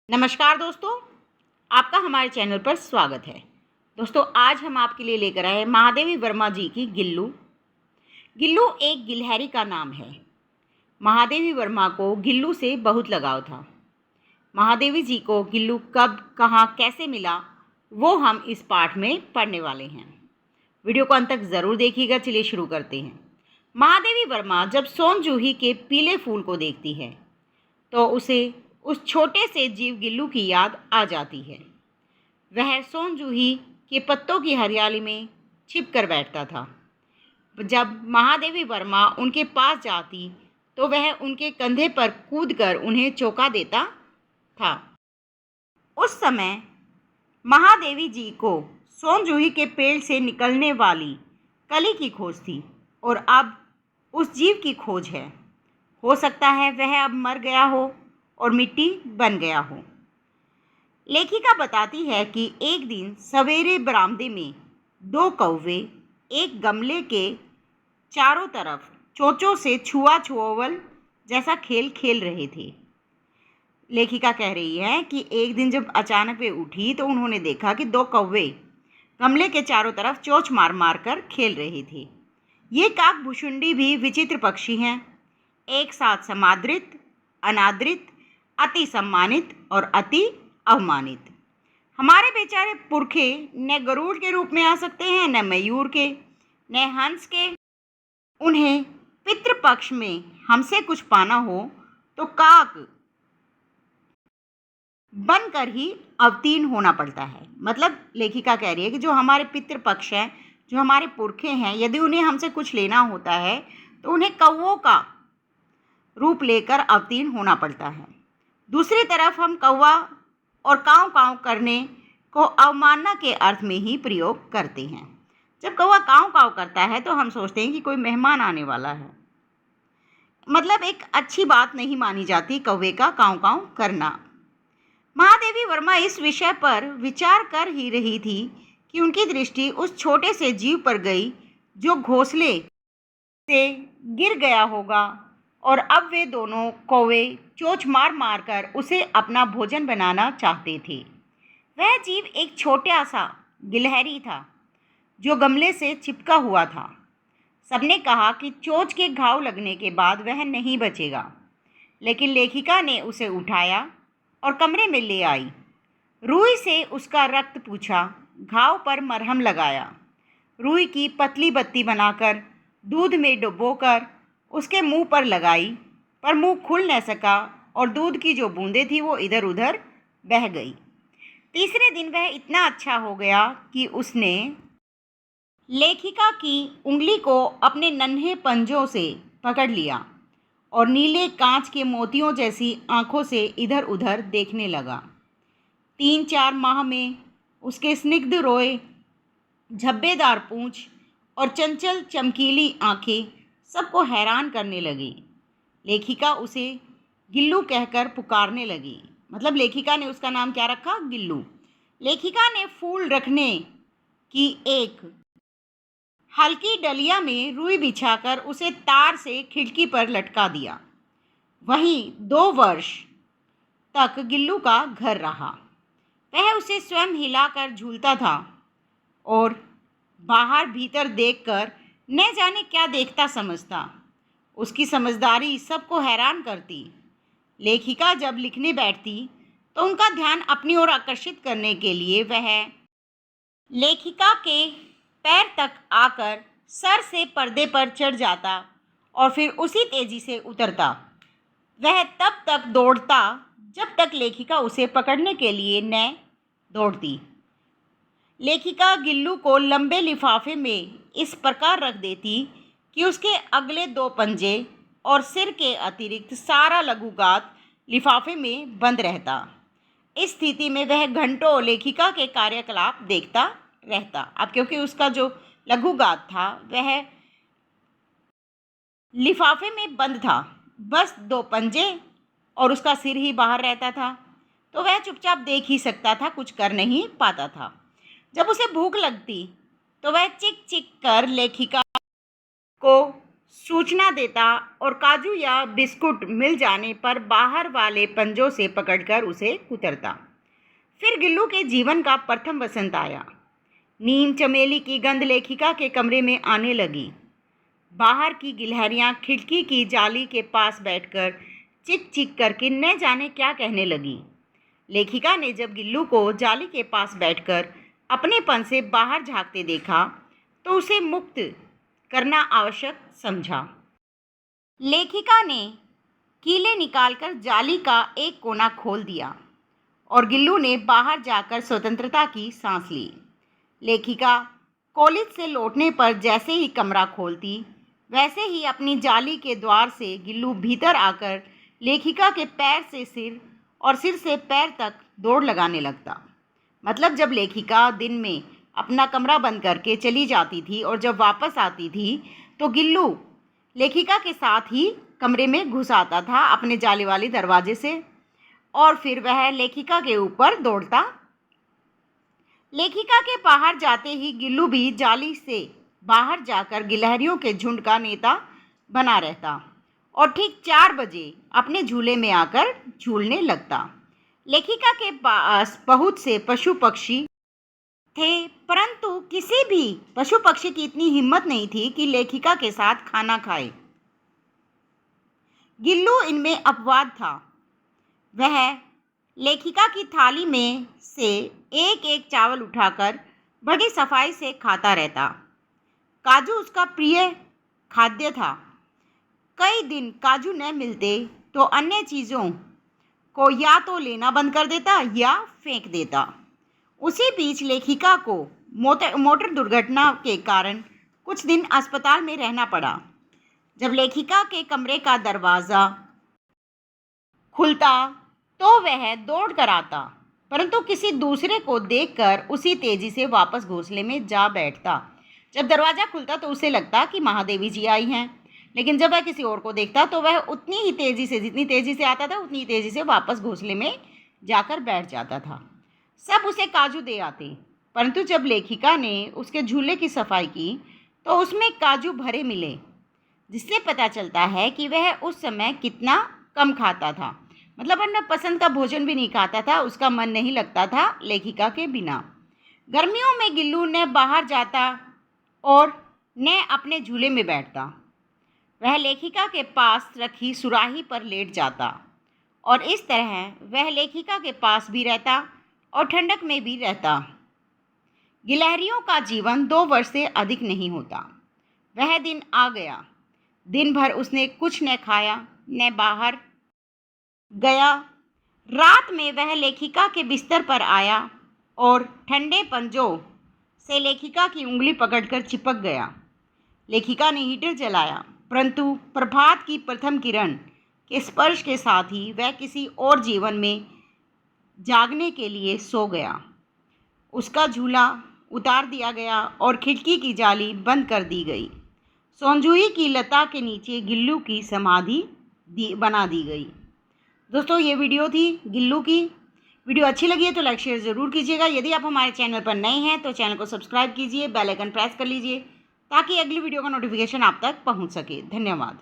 नमस्कार दोस्तों, आपका हमारे चैनल पर स्वागत है। दोस्तों, आज हम आपके लिए लेकर आए हैं महादेवी वर्मा जी की गिल्लू। गिल्लू एक गिलहरी का नाम है। महादेवी वर्मा को गिल्लू से बहुत लगाव था। महादेवी जी को गिल्लू कब, कहाँ, कैसे मिला, वो हम इस पाठ में पढ़ने वाले हैं। वीडियो को अंत तक ज़रूर देखिएगा। चलिए शुरू करते हैं। महादेवी वर्मा जब सोन जूही के पीले फूल को देखती है तो उसे उस छोटे से जीव गिल्लू की याद आ जाती है। वह सोन जूही के पत्तों की हरियाली में छिप कर बैठता था। जब महादेवी वर्मा उनके पास जाती तो वह उनके कंधे पर कूदकर उन्हें चौंका देता था। उस समय महादेवी जी को सोन जूही के पेड़ से निकलने वाली कली की खोज थी और अब उस जीव की खोज है। हो सकता है वह अब मर गया हो और मिट्टी बन गया हो। लेखिका बताती है कि एक दिन सवेरे बरामदे में दो कौवे एक गमले के चारों तरफ चोंचों से छुआ छुआवल जैसा खेल खेल रहे थे। लेखिका कह रही है कि एक दिन जब अचानक वे उठी तो उन्होंने देखा कि दो कौवे गमले के चारों तरफ चोंच मार मार कर खेल रहे थे। ये काकभुशुंडी भी विचित्र पक्षी हैं, एक साथ समादृत, अनादृत, अति सम्मानित और अति अवमानित। हमारे बेचारे पुरखे न गरुड़ के रूप में आ सकते हैं, न मयूर के, न हंस के। उन्हें पितृपक्ष में हमसे कुछ पाना हो तो काक बनकर ही अवतीर्ण होना पड़ता है। मतलब लेखिका कह रही है कि जो हमारे पितृपक्ष हैं, जो हमारे पुरखे हैं, यदि उन्हें हमसे कुछ लेना होता है तो उन्हें कौवों का रूप लेकर अवतीर्ण होना पड़ता है। दूसरी तरफ हम कौवा और काँव काँव करने को अवमानना के अर्थ में ही प्रयोग करते हैं। जब कौवा काँव काँव करता है तो हम सोचते हैं कि कोई मेहमान आने वाला है। मतलब एक अच्छी बात नहीं मानी जाती कौवे का काँव काँव करना। महादेवी वर्मा इस विषय पर विचार कर ही रही थी कि उनकी दृष्टि उस छोटे से जीव पर गई जो घोंसले से गिर गया होगा और अब वे दोनों कौवे चोंच मार मार कर उसे अपना भोजन बनाना चाहते थे। वह जीव एक छोटा सा गिलहरी था जो गमले से चिपका हुआ था। सबने कहा कि चोंच के घाव लगने के बाद वह नहीं बचेगा, लेकिन लेखिका ने उसे उठाया और कमरे में ले आई। रुई से उसका रक्त पूछा, घाव पर मरहम लगाया, रुई की पतली बत्ती बनाकर दूध में डुबोकर उसके मुंह पर लगाई, पर मुंह खुल न सका और दूध की जो बूंदें थी वो इधर उधर बह गई। तीसरे दिन वह इतना अच्छा हो गया कि उसने लेखिका की उंगली को अपने नन्हे पंजों से पकड़ लिया और नीले कांच के मोतियों जैसी आंखों से इधर उधर देखने लगा। 3-4 माह में उसके स्निग्ध रोए, झब्बेदार पूंछ और चंचल चमकीली आंखें सबको हैरान करने लगी। लेखिका उसे गिल्लू कहकर पुकारने लगी। मतलब लेखिका ने उसका नाम क्या रखा? गिल्लू। लेखिका ने फूल रखने की एक हल्की डलिया में रुई बिछाकर उसे तार से खिड़की पर लटका दिया। वहीं 2 वर्ष तक गिल्लू का घर रहा। वह उसे स्वयं हिलाकर झूलता था और बाहर भीतर देखकर न जाने क्या देखता समझता। उसकी समझदारी सबको हैरान करती। लेखिका जब लिखने बैठती तो उनका ध्यान अपनी ओर आकर्षित करने के लिए वह लेखिका के पैर तक आकर सर से पर्दे पर चढ़ जाता और फिर उसी तेजी से उतरता। वह तब तक दौड़ता जब तक लेखिका उसे पकड़ने के लिए न दौड़ती। लेखिका गिल्लू को लंबे लिफाफे में इस प्रकार रख देती कि उसके अगले 2 पंजे और सिर के अतिरिक्त सारा लघुगात लिफाफे में बंद रहता। इस स्थिति में वह घंटों लेखिका के कार्यकलाप देखता रहता। अब क्योंकि उसका जो लघुगात था वह लिफाफे में बंद था, बस 2 पंजे और उसका सिर ही बाहर रहता था, तो वह चुपचाप देख ही सकता था, कुछ कर नहीं पाता था। जब उसे भूख लगती तो वह चिक चिक कर लेखिका को सूचना देता और काजू या बिस्कुट मिल जाने पर बाहर वाले पंजों से पकड़कर उसे कुतरता। फिर गिल्लू के जीवन का प्रथम वसंत आया। नीम चमेली की गंध लेखिका के कमरे में आने लगी। बाहर की गिलहरियां खिड़की की जाली के पास बैठकर चिक चिक करके न जाने क्या कहने लगी। लेखिका ने जब गिल्लू को जाली के पास बैठकर अपनेपन से बाहर झांकते देखा तो उसे मुक्त करना आवश्यक समझा। लेखिका ने कीले निकालकर जाली का एक कोना खोल दिया और गिल्लू ने बाहर जाकर स्वतंत्रता की सांस ली। लेखिका कॉलेज से लौटने पर जैसे ही कमरा खोलती वैसे ही अपनी जाली के द्वार से गिल्लू भीतर आकर लेखिका के पैर से सिर और सिर से पैर तक दौड़ लगाने लगता। मतलब जब लेखिका दिन में अपना कमरा बंद करके चली जाती थी और जब वापस आती थी तो गिल्लू लेखिका के साथ ही कमरे में घुस आता था अपने जाली वाले दरवाजे से और फिर वह लेखिका के ऊपर दौड़ता। लेखिका के बाहर जाते ही गिल्लू भी जाली से बाहर जाकर गिलहरियों के झुंड का नेता बना रहता और ठीक 4 बजे अपने झूले में आकर झूलने लगता। लेखिका के पास बहुत से पशु पक्षी थे, परंतु किसी भी पशु पक्षी की इतनी हिम्मत नहीं थी कि लेखिका के साथ खाना खाए। गिल्लू इनमें अपवाद था। वह लेखिका की थाली में से एक एक चावल उठाकर बड़ी सफाई से खाता रहता। काजू उसका प्रिय खाद्य था। कई दिन काजू न मिलते तो अन्य चीज़ों को या तो लेना बंद कर देता या फेंक देता। उसी बीच लेखिका को मोटर दुर्घटना के कारण कुछ दिन अस्पताल में रहना पड़ा। जब लेखिका के कमरे का दरवाज़ा खुलता तो वह दौड़ कर आता, परंतु किसी दूसरे को देखकर उसी तेज़ी से वापस घोंसले में जा बैठता। जब दरवाज़ा खुलता तो उसे लगता कि महादेवी जी आई हैं, लेकिन जब वह किसी और को देखता तो वह उतनी ही तेज़ी से, जितनी तेज़ी से आता था उतनी ही तेज़ी से वापस घोंसले में जाकर बैठ जाता था। सब उसे काजू दे आते, परंतु जब लेखिका ने उसके झूले की सफाई की तो उसमें काजू भरे मिले, जिससे पता चलता है कि वह उस समय कितना कम खाता था। मतलब अपना पसंद का भोजन भी नहीं खाता था, उसका मन नहीं लगता था लेखिका के बिना। गर्मियों में गिल्लू न बाहर जाता और न अपने झूले में बैठता। वह लेखिका के पास रखी सुराही पर लेट जाता और इस तरह वह लेखिका के पास भी रहता और ठंडक में भी रहता। गिलहरियों का जीवन 2 वर्ष से अधिक नहीं होता। वह दिन आ गया। दिन भर उसने कुछ न खाया न बाहर गया। रात में वह लेखिका के बिस्तर पर आया और ठंडे पंजों से लेखिका की उंगली पकड़कर चिपक गया। लेखिका ने हीटर जलाया, परंतु प्रभात की प्रथम किरण के स्पर्श के साथ ही वह किसी और जीवन में जागने के लिए सो गया। उसका झूला उतार दिया गया और खिड़की की जाली बंद कर दी गई। सौंजूई की लता के नीचे गिल्लू की समाधि बना दी गई। दोस्तों, ये वीडियो थी गिल्लू की। वीडियो अच्छी लगी है तो लाइक शेयर ज़रूर कीजिएगा। यदि आप हमारे चैनल पर नए हैं तो चैनल को सब्सक्राइब कीजिए, बेल आइकन प्रेस कर लीजिए ताकि अगली वीडियो का नोटिफिकेशन आप तक पहुंच सके। धन्यवाद।